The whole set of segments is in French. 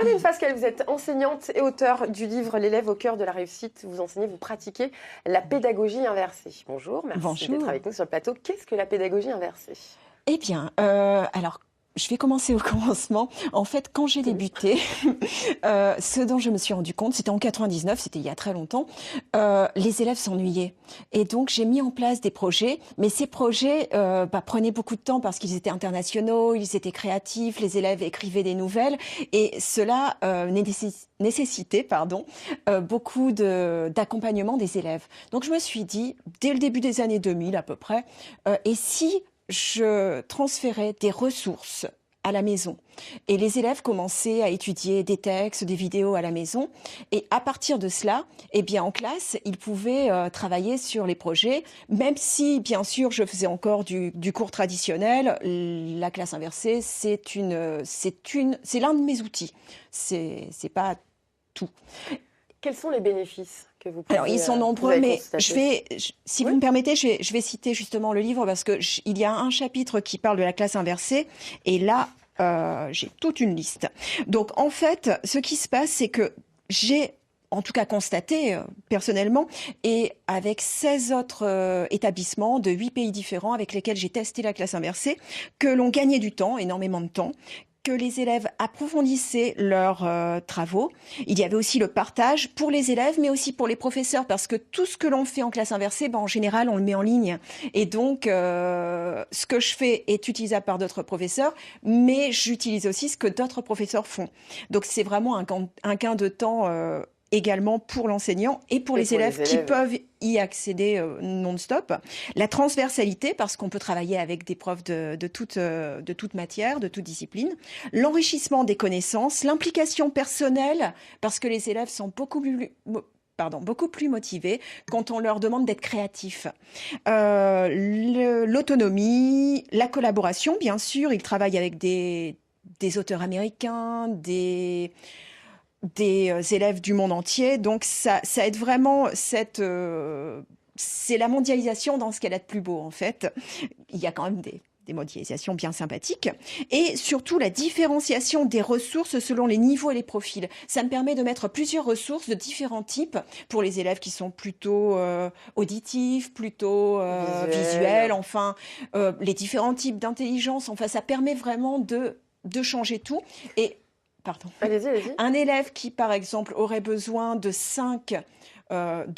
Caroline Fasquelle, vous êtes enseignante et auteure du livre L'élève au cœur de la réussite. Vous enseignez, vous pratiquez la pédagogie inversée. Bonjour, merci d'être avec nous sur le plateau. Qu'est-ce que la pédagogie inversée? Eh bien, alors, je vais commencer au commencement. En fait, quand j'ai débuté, ce dont je me suis rendu compte, c'était en 99, c'était il y a très longtemps, les élèves s'ennuyaient. Et donc, j'ai mis en place des projets, mais ces projets prenaient beaucoup de temps parce qu'ils étaient internationaux, ils étaient créatifs, les élèves écrivaient des nouvelles, et cela nécessitait beaucoup d'accompagnement des élèves. Donc, je me suis dit, dès le début des années 2000 à peu près, et si je transférais des ressources à la maison. Et les élèves commençaient à étudier des textes, des vidéos à la maison. Et à partir de cela, eh bien, en classe, ils pouvaient travailler sur les projets, même si, bien sûr, je faisais encore du cours traditionnel. La classe inversée, c'est l'un de mes outils. C'est pas tout. Quels sont les bénéfices que vous pouvez Alors, ils sont nombreux, mais si vous me permettez, je vais citer justement le livre parce que il y a un chapitre qui parle de la classe inversée et là, j'ai toute une liste. Donc, en fait, ce qui se passe, c'est que j'ai en tout cas constaté personnellement, et avec 16 autres établissements de 8 pays différents avec lesquels j'ai testé la classe inversée, que l'on gagnait du temps, énormément de temps, que les élèves approfondissaient leurs travaux. Il y avait aussi le partage pour les élèves, mais aussi pour les professeurs, parce que tout ce que l'on fait en classe inversée, en général, on le met en ligne. Et donc, ce que je fais est utilisable par d'autres professeurs, mais j'utilise aussi ce que d'autres professeurs font. Donc, c'est vraiment un gain de temps également pour l'enseignant et pour les élèves qui peuvent y accéder non-stop. La transversalité, parce qu'on peut travailler avec des profs de toute matière, de toute discipline. L'enrichissement des connaissances, l'implication personnelle, parce que les élèves sont beaucoup plus motivés quand on leur demande d'être créatifs. L'autonomie, la collaboration, bien sûr. Ils travaillent avec des auteurs américains, des élèves du monde entier. Donc, ça aide vraiment c'est la mondialisation dans ce qu'elle a de plus beau, en fait. Il y a quand même des mondialisations bien sympathiques. Et surtout, la différenciation des ressources selon les niveaux et les profils. Ça me permet de mettre plusieurs ressources de différents types pour les élèves qui sont plutôt auditifs, plutôt visuels, enfin, les différents types d'intelligence. Enfin, ça permet vraiment de changer tout. Et pardon. Allez-y. Un élève qui, par exemple, aurait besoin de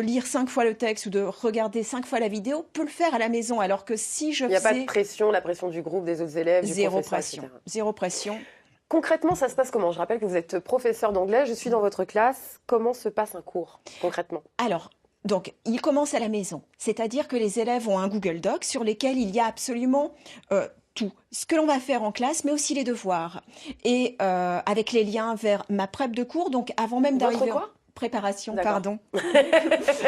lire 5 fois le texte ou de regarder 5 fois la vidéo, peut le faire à la maison. Alors que si je Il n'y a pas de pression, la pression du groupe, des autres élèves, du professeur, etc. Zéro pression. Concrètement, ça se passe comment? Je rappelle que vous êtes professeur d'anglais, je suis dans votre classe. Comment se passe un cours, concrètement? Alors, donc, il commence à la maison. C'est-à-dire que les élèves ont un Google Doc sur lequel il y a absolument tout. Ce que l'on va faire en classe, mais aussi les devoirs. Et avec les liens vers ma prep de cours, donc avant même d'arriver... Préparation, pardon.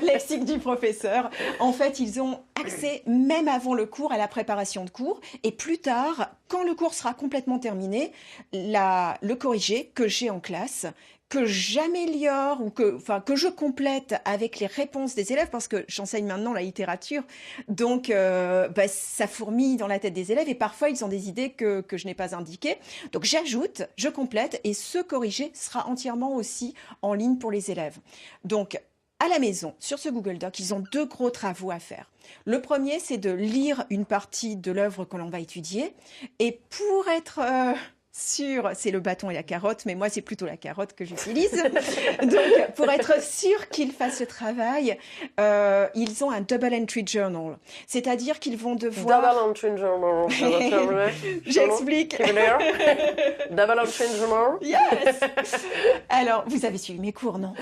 Lexique du professeur. En fait, ils ont accès, même avant le cours, à la préparation de cours. Et plus tard, quand le cours sera complètement terminé, le corrigé que j'ai en classe, que j'améliore ou que je complète avec les réponses des élèves, parce que j'enseigne maintenant la littérature, donc ça fourmille dans la tête des élèves et parfois ils ont des idées que je n'ai pas indiquées. Donc j'ajoute, je complète et ce corrigé sera entièrement aussi en ligne pour les élèves. Donc à la maison, sur ce Google Doc, ils ont 2 gros travaux à faire. Le premier, c'est de lire une partie de l'œuvre que l'on va étudier et pour être... sûr, c'est le bâton et la carotte, mais moi, c'est plutôt la carotte que j'utilise. Donc, pour être sûr qu'ils fassent ce travail, ils ont un double entry journal. C'est-à-dire qu'ils vont devoir... Double entry journal. J'explique. Double entry journal. Yes. Alors, vous avez suivi mes cours, non?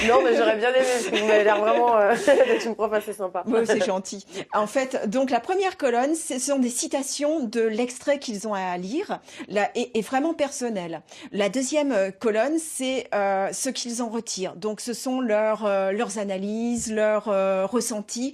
Non, mais j'aurais bien aimé, parce que vous avez l'air vraiment d'être une prof assez sympa. Oui, c'est gentil. En fait, donc, la première colonne, ce sont des citations de l'extrait qu'ils ont à lire. Et vraiment personnel. La deuxième colonne, c'est ce qu'ils en retirent. Donc, ce sont leurs analyses, leurs ressentis.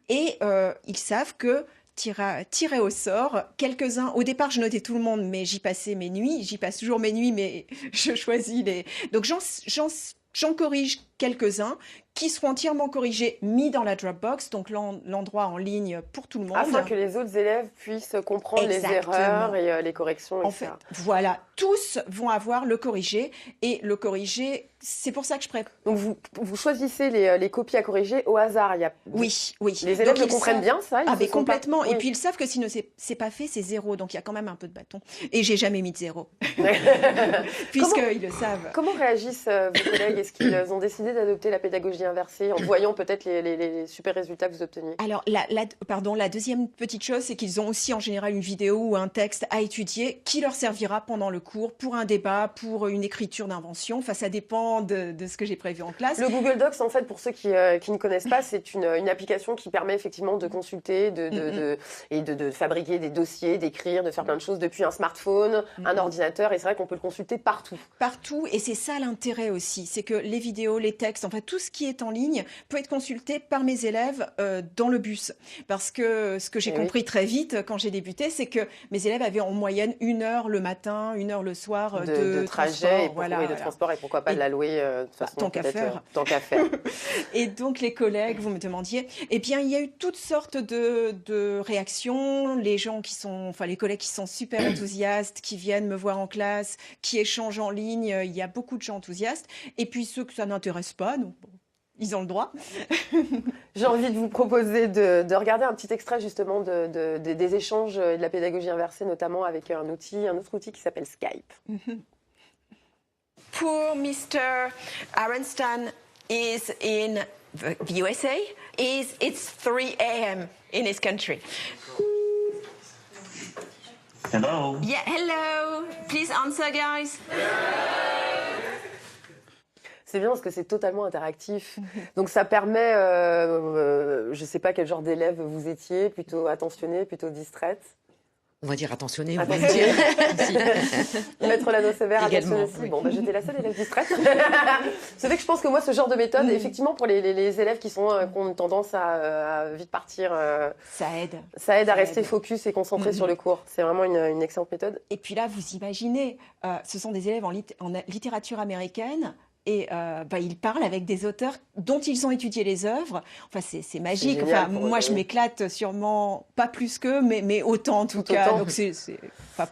Et ils savent que tirer au sort, quelques-uns. Au départ, je notais tout le monde, mais j'y passais mes nuits. J'y passe toujours mes nuits, mais je choisis les... Donc, j'en corrige quelques-uns qui seront entièrement corrigés, mis dans la Dropbox, donc l'endroit en ligne pour tout le monde. Afin que les autres élèves puissent comprendre les erreurs et les corrections, etc. En fait, voilà, tous vont avoir le corrigé, et le corrigé, c'est pour ça que je prépare. Donc vous choisissez les copies à corriger au hasard. Oui. Les élèves le comprennent bien, ça? Mais complètement. Et puis ils savent que si c'est pas fait, c'est 0. Donc il y a quand même un peu de bâton. Et j'ai jamais mis de 0. Puisqu'ils le savent. Comment réagissent vos collègues? Est-ce qu'ils ont décidé d'adopter la pédagogie inversée en voyant peut-être les super résultats que vous obteniez? Alors, la deuxième petite chose, c'est qu'ils ont aussi en général une vidéo ou un texte à étudier qui leur servira pendant le cours pour un débat, pour une écriture d'invention. Enfin, ça dépend de ce que j'ai prévu en classe. Le Google Docs, en fait, pour ceux qui ne connaissent pas, c'est une application qui permet effectivement de consulter et de fabriquer des dossiers, d'écrire, de faire plein de choses depuis un smartphone, un ordinateur. Et c'est vrai qu'on peut le consulter partout. Partout. Et c'est ça l'intérêt aussi. C'est que les vidéos, les textes, enfin tout ce qui est en ligne peut être consulté par mes élèves dans le bus. Parce que ce que j'ai compris très vite quand j'ai débuté, c'est que mes élèves avaient en moyenne 1 heure le matin, 1 heure le soir de trajet et de transport, et pourquoi pas de la louer de toute façon. Tant qu'à faire. Et donc les collègues, vous me demandiez, eh bien il y a eu toutes sortes de réactions. Les collègues qui sont super enthousiastes, qui viennent me voir en classe, qui échangent en ligne, il y a beaucoup de gens enthousiastes. Et puis ceux que ça n'intéresse pas, donc ils ont le droit. J'ai envie de vous proposer de regarder un petit extrait justement des échanges et de la pédagogie inversée, notamment avec un autre outil qui s'appelle Skype. Poor Mr. Arenstan is in the USA. It's 3 a.m. in his country. Hello. Yeah, hello. Please answer, guys. C'est bien parce que c'est totalement interactif. Donc ça permet, je ne sais pas quel genre d'élève vous étiez, plutôt attentionnée, plutôt distraite. On va dire attentionnée, on va dire. Maître Lano Sévère, attentionné aussi. Bon, j'étais la seule élève distraite. C'est vrai que je pense que moi, ce genre de méthode, effectivement, pour les élèves qui ont tendance à vite partir, ça aide. Ça aide à rester focus et concentré sur le cours. C'est vraiment une excellente méthode. Et puis là, vous imaginez, ce sont des élèves en littérature américaine. Et ils parlent avec des auteurs dont ils ont étudié les œuvres. Enfin, c'est magique. Enfin, moi, je m'éclate sûrement pas plus qu'eux, mais autant en tout cas. Donc,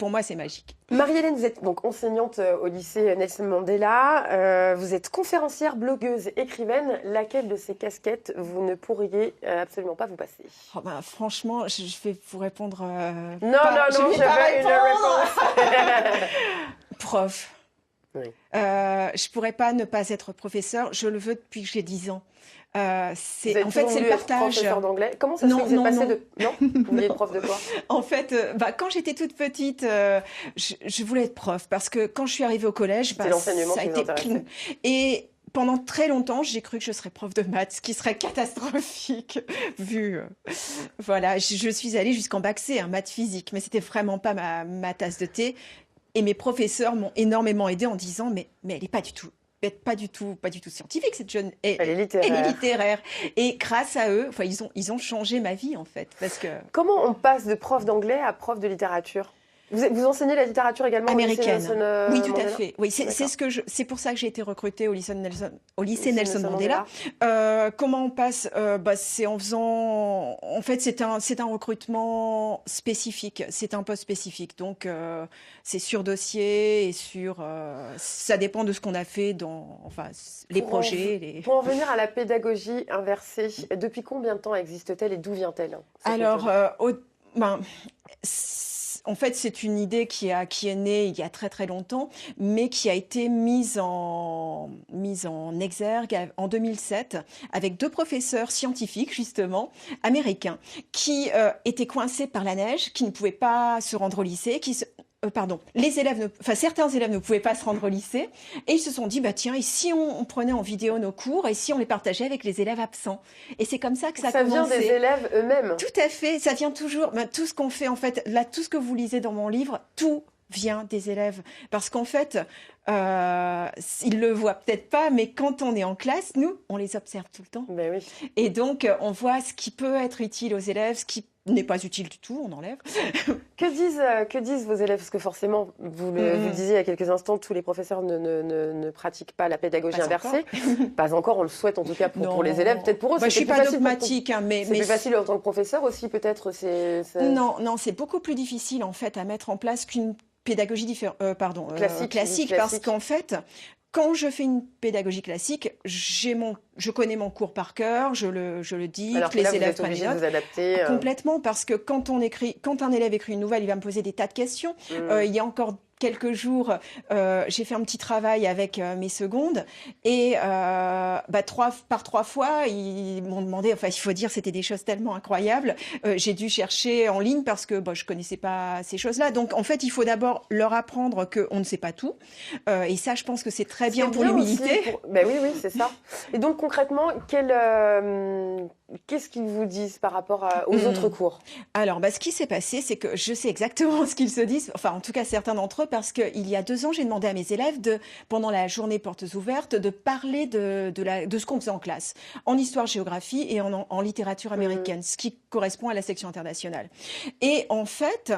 pour moi, c'est magique. Marie-Hélène, vous êtes donc enseignante au lycée Nelson Mandela. Vous êtes conférencière, blogueuse, écrivaine. Laquelle de ces casquettes vous ne pourriez absolument pas vous passer? Franchement, je vais vous répondre. Non, je veux une réponse. Prof. Oui. Je pourrais pas ne pas être professeur. Je le veux depuis que j'ai 10 ans. C'est le partage. Professeur d'anglais. Comment ça se fait que vous êtes passée de... Non. Vous vouliez être prof de quoi? En fait, quand j'étais toute petite, je voulais être prof parce que quand je suis arrivée au collège, l'enseignement ça a été clean. Et pendant très longtemps, j'ai cru que je serais prof de maths, ce qui serait catastrophique vu. Voilà, je suis allée jusqu'en bac C, maths physique, mais c'était vraiment pas ma tasse de thé. Et mes professeurs m'ont énormément aidée en disant mais elle est pas du tout scientifique, cette jeune. Elle est littéraire. Elle est littéraire. Et grâce à eux, ils ont changé ma vie en fait, parce que. Comment on passe de prof d'anglais à prof de littérature? Vous enseignez la littérature également américaine? Au lycée Nelson, oui, tout Mandela? à fait. Oui, c'est pour ça que j'ai été recrutée au lycée Nelson Mandela. Comment on passe? C'est en faisant. En fait, c'est un recrutement spécifique. C'est un poste spécifique. Donc, c'est sur dossier et sur. Ça dépend de ce qu'on a fait dans. Enfin, les projets. Pour en venir à la pédagogie inversée, depuis combien de temps existe-t-elle et d'où vient-elle? Alors, en fait, c'est une idée qui est née il y a très très longtemps, mais qui a été mise en exergue en 2007 avec 2 professeurs scientifiques justement américains qui étaient coincés par la neige, qui ne pouvaient pas se rendre au lycée, certains élèves ne pouvaient pas se rendre au lycée, et ils se sont dit tiens, et si on prenait en vidéo nos cours et si on les partageait avec les élèves absents? Et c'est comme ça que ça a commencé. Ça vient des élèves eux-mêmes. Tout à fait, ça vient toujours. Tout ce qu'on fait en fait, là, tout ce que vous lisez dans mon livre, tout vient des élèves, parce qu'en fait, ils le voient peut-être pas, mais quand on est en classe, nous, on les observe tout le temps. Ben oui. Et donc, on voit ce qui peut être utile aux élèves, ce qui n'est pas utile du tout, on enlève. Que disent vos élèves? Parce que forcément, vous le disiez il y a quelques instants, tous les professeurs ne pratiquent pas la pédagogie inversée. Pas encore, on le souhaite en tout cas pour les élèves. Peut-être pour eux, je suis pas dogmatique, mais c'est plus facile en tant que professeur aussi, peut-être. Non, c'est beaucoup plus difficile en fait à mettre en place qu'une pédagogie classique, parce qu'en fait, quand je fais une pédagogie classique, je connais mon cours par cœur, je le dis, alors que les là, élèves vous êtes prennent obligé des de notes. vous adapter. Complètement, parce que quand un élève écrit une nouvelle, il va me poser des tas de questions. Il y a encore quelques jours, j'ai fait un petit travail avec mes secondes et par 3 fois, ils m'ont demandé, enfin il faut dire c'était des choses tellement incroyables, j'ai dû chercher en ligne parce que je connaissais pas ces choses-là. Donc en fait, il faut d'abord leur apprendre qu'on ne sait pas tout et ça, je pense que c'est très bien pour l'humilité. Ben oui, c'est ça. Et donc concrètement, qu'est-ce qu'ils vous disent par rapport aux autres cours? Alors, ce qui s'est passé, c'est que je sais exactement ce qu'ils se disent, enfin en tout cas certains d'entre eux, parce qu'il y a 2 ans, j'ai demandé à mes élèves, pendant la journée portes ouvertes, de parler de ce qu'on faisait en classe, en histoire-géographie et en littérature américaine, ce qui correspond à la section internationale. Et en fait,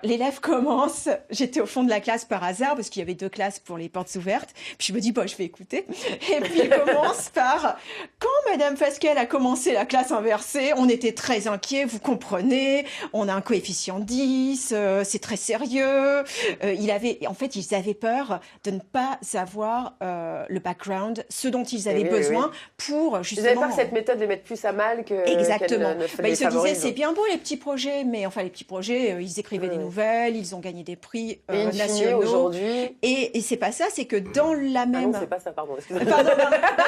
l'élève commence, j'étais au fond de la classe par hasard, parce qu'il y avait 2 classes pour les portes ouvertes, puis je me dis, je vais écouter. Et puis il commence par, quand Madame Fasquelle a commencé la classe inversée, on était très inquiets, vous comprenez, on a un coefficient 10, c'est très sérieux. Ils avaient peur de ne pas savoir le background, ce dont ils avaient besoin pour justement... Ils avaient peur que cette méthode les mette plus à mal que... Exactement. Ils se disaient, c'est bien beau les petits projets, mais enfin les petits projets, ils écrivaient des nouvelles, ils ont gagné des prix nationaux. Aujourd'hui... Et c'est pas ça, c'est que dans la même... Ah non, c'est pas ça, pardon. Pardon,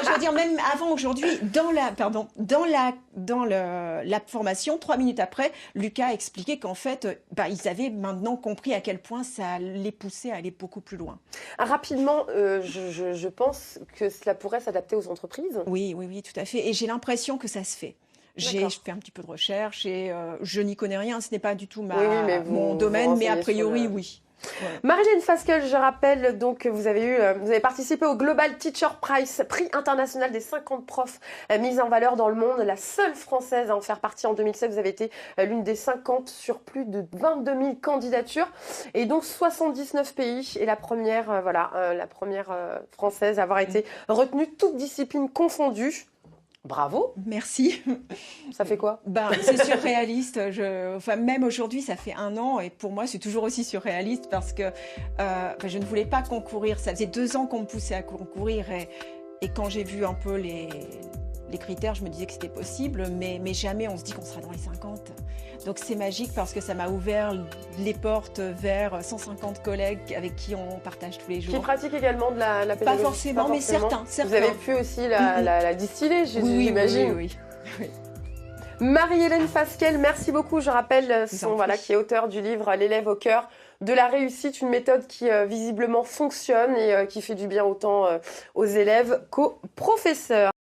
je veux dire, même avant aujourd'hui, dans la formation, 3 minutes après, Lucas a expliqué qu'en fait, ils avaient maintenant compris à quel point ça les poussait à aller beaucoup plus loin. Rapidement, je pense que cela pourrait s'adapter aux entreprises. Oui, tout à fait. Et j'ai l'impression que ça se fait. Je fais un petit peu de recherche et je n'y connais rien, ce n'est pas du tout mon domaine, mais a priori, oui. Ouais. Marie-Hélène Fasquelle, je rappelle donc que vous avez participé au Global Teacher Prize, prix international des 50 profs mis en valeur dans le monde, la seule française à en faire partie en 2016. Vous avez été l'une des 50 sur plus de 22 000 candidatures et donc 79 pays et la première française à avoir été retenue, toutes disciplines confondues. Bravo. Merci. Ça fait quoi? C'est surréaliste. Même aujourd'hui, ça fait 1 an et pour moi, c'est toujours aussi surréaliste parce que je ne voulais pas concourir. Ça faisait 2 ans qu'on me poussait à concourir et quand j'ai vu un peu les critères, je me disais que c'était possible, mais jamais on se dit qu'on sera dans les 50. Donc c'est magique parce que ça m'a ouvert les portes vers 150 collègues avec qui on partage tous les jours. Qui pratiquent également de la pédagogie? Pas forcément, mais certains. Vous avez pu aussi la distiller, j'imagine. Oui. Marie-Hélène Fasquelle, merci beaucoup. Je rappelle qui est auteure du livre L'élève au cœur de la réussite, une méthode qui visiblement fonctionne et qui fait du bien autant aux élèves qu'aux professeurs.